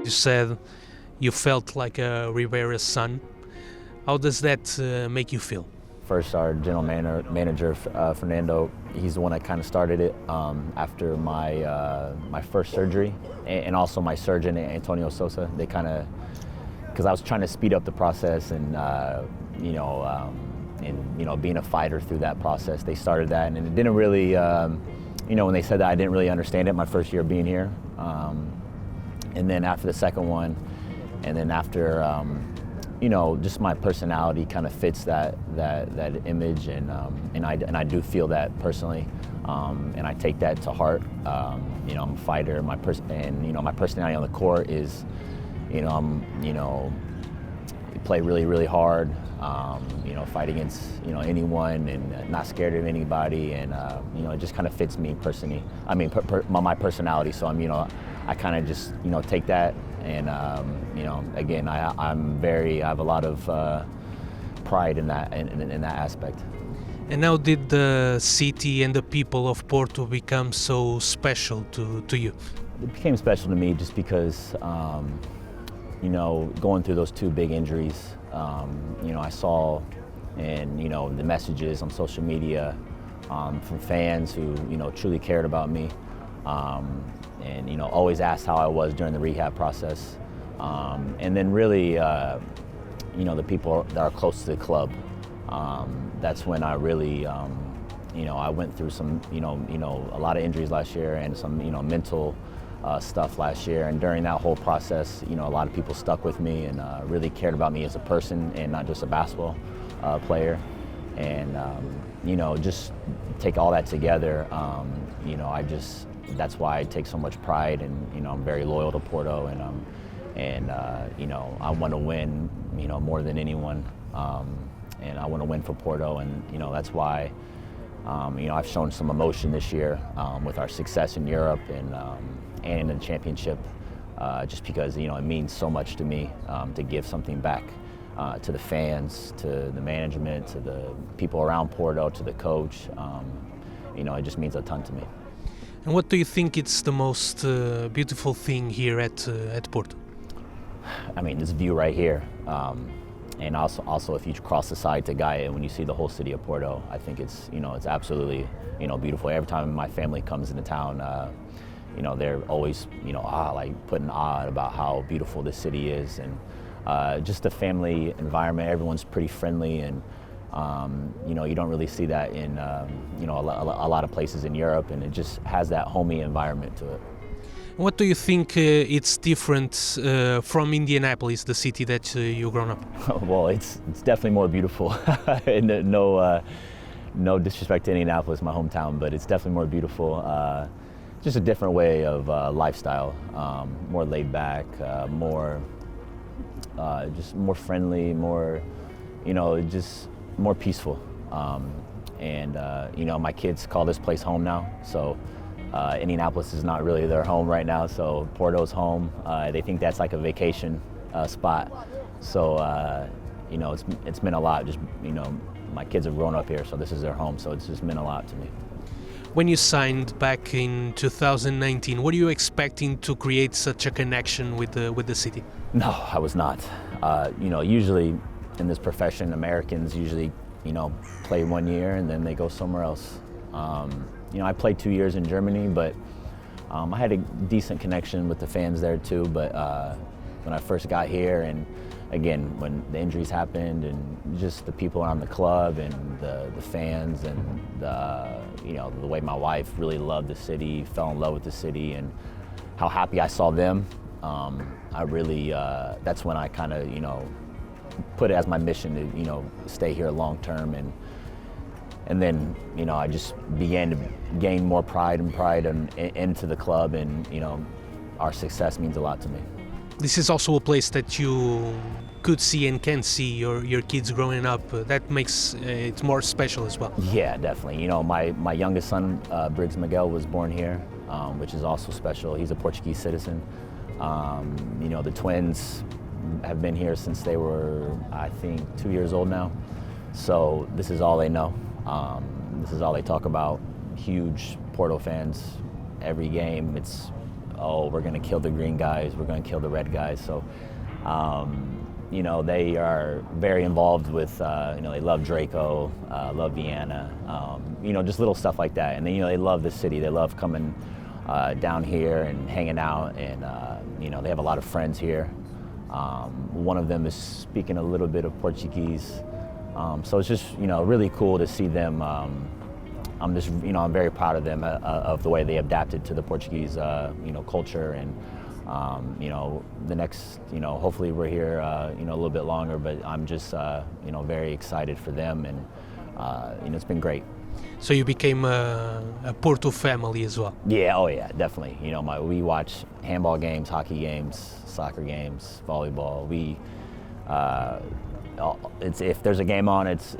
You said you felt like a Ribeira son. How does that make you feel? First, our general manager Fernando, he's the one that kind of started it after my first surgery, and also my surgeon Antonio Sosa. They kind of, because I was trying to speed up the process and being a fighter through that process, they started that, and it didn't really, when they said that, I didn't really understand it my first year being here, and then after the second one, and then after. Just my personality kind of fits that image, and I do feel that personally, and I take that to heart. I'm a fighter. My personality on the court is, play really hard. Fight against anyone, and not scared of anybody, and it just kind of fits me personally. I mean, my personality. So I kind of just take that. And again, I have a lot of pride in that aspect. And how did the city and the people of Porto become so special to you? It became special to me just because, going through those two big injuries, I saw, and the messages on social media from fans who truly cared about me. And always asked how I was during the rehab process, and then really, the people that are close to the club. That's when I really, I went through some, a lot of injuries last year and some, mental stuff last year. And during that whole process, a lot of people stuck with me and really cared about me as a person and not just a basketball player. And just take all that together. That's why I take so much pride, and I'm very loyal to Porto, and I want to win, more than anyone, and I want to win for Porto, and that's why, I've shown some emotion this year with our success in Europe and in the championship, just because it means so much to me to give something back to the fans, to the management, to the people around Porto, to the coach. It just means a ton to me. And what do you think it's the most beautiful thing here at Porto? I mean, this view right here, and also if you cross the side to Gaia, when you see the whole city of Porto, I think it's it's absolutely beautiful. Every time my family comes into town, they're always putting awe about how beautiful this city is, and just the family environment. Everyone's pretty friendly, and you don't really see that in a lot of places in Europe, and it just has that homey environment to it. What do you think it's different from Indianápolis, the city that you've grown up? Well, it's definitely more beautiful. And no disrespect to Indianapolis, my hometown, but it's definitely more beautiful. Just a different way of lifestyle, more laid back, just more friendly, more just more peaceful, and my kids call this place home now. So Indianapolis is not really their home right now. So Porto's home. They think that's like a vacation spot. So it's meant a lot. Just my kids have grown up here, so this is their home. So it's just meant a lot to me. When you signed back in 2019, were you expecting to create such a connection with the city? No, I was not. Usually in this profession, Americans usually, play 1 year and then they go somewhere else. I played 2 years in Germany, but I had a decent connection with the fans there too. But when I first got here, and again, when the injuries happened, and just the people around the club and the fans, and the way my wife really loved the city, fell in love with the city, and how happy I saw them, I really, that's when I kind of, put it as my mission to, stay here long term, and then, I just began to gain more pride into the club, and, our success means a lot to me. This is also a place that you could see and can see your kids growing up. That makes it more special as well. Yeah, definitely. My youngest son, Briggs Miguel, was born here, which is also special. He's a Portuguese citizen. The twins have been here since they were, I think, 2 years old now. So this is all they know. This is all they talk about. Huge Porto fans. Every game, it's oh, we're going to kill the green guys, we're going to kill the red guys. So, you know, they are very involved with, you know, they love Draco, love Vienna, you know, just little stuff like that. And then, you know, they love the city. They love coming down here and hanging out, and, you know, they have a lot of friends here. One of them is speaking a little bit of Portuguese. So it's just, you know, really cool to see them. I'm just, you know, I'm very proud of them, of the way they adapted to the Portuguese, you know, culture. And, you know, the next, you know, hopefully we're here, you know, a little bit longer, but I'm just, you know, very excited for them, and, you know, it's been great. So you became a Porto family as well. Yeah, oh yeah, definitely. You know, we watch handball games, hockey games, soccer games, volleyball. If there's a game on, it's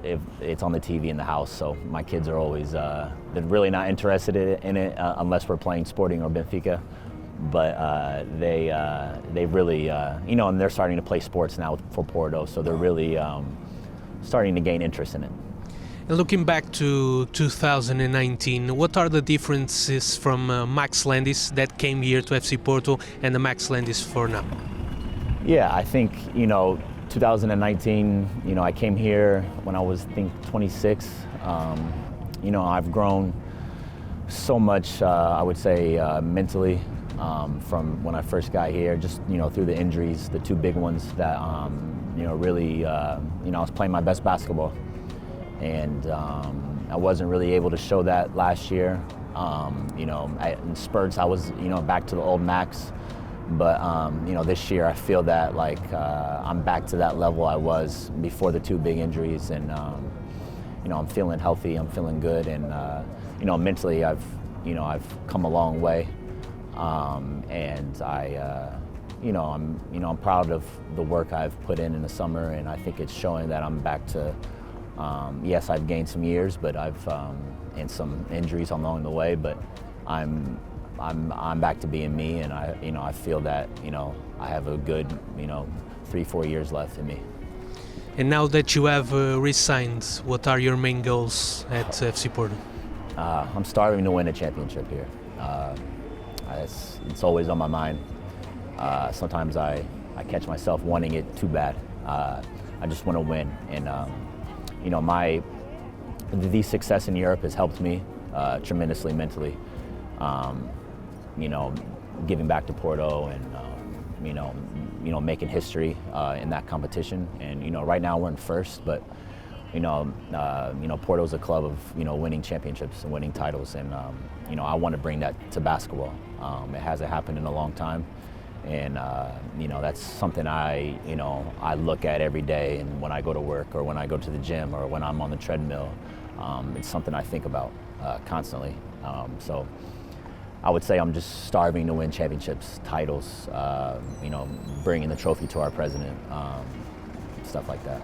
on the TV in the house. So my kids are always, they're really not interested in it unless we're playing Sporting or Benfica. But they really, you know, and they're starting to play sports now for Porto, so they're really starting to gain interest in it. And looking back to 2019, what are the differences from Max Landis that came here to FC Porto and the Max Landis for now? Yeah, I think, you know, 2019, you know, I came here when I was, I think, 26. You know, I've grown so much, I would say, mentally, from when I first got here, just, you know, through the injuries, the two big ones that, you know, really, you know, I was playing my best basketball. And I wasn't really able to show that last year. You know, in spurts, I was, you know, back to the old Max. But, you know, this year I feel that, like, I'm back to that level I was before the two big injuries. And, you know, I'm feeling healthy, I'm feeling good. And, you know, mentally I've come a long way. And you know, I'm proud of the work I've put in the summer. And I think it's showing that I'm back to, yes, I've gained some years, but I've and some injuries along the way. But I'm back to being me, and I feel that, you know, I have a good, you know, 3-4 years left in me. And now that you have re-signed, what are your main goals at FC Porto? I'm starving to win a championship here. It's always on my mind. Sometimes I catch myself wanting it too bad. I just want to win, and you know, the success in Europe has helped me tremendously mentally. You know, giving back to Porto, and you know, making history in that competition. And, you know, right now we're in first, but you know, Porto's a club of, you know, winning championships and winning titles, and you know, I want to bring that to basketball. It hasn't happened in a long time, and you know, that's something I look at every day, and when I go to work, or when I go to the gym, or when I'm on the treadmill, it's something I think about constantly. So I would say I'm just starving to win championships, titles, you know, bringing the trophy to our president, stuff like that.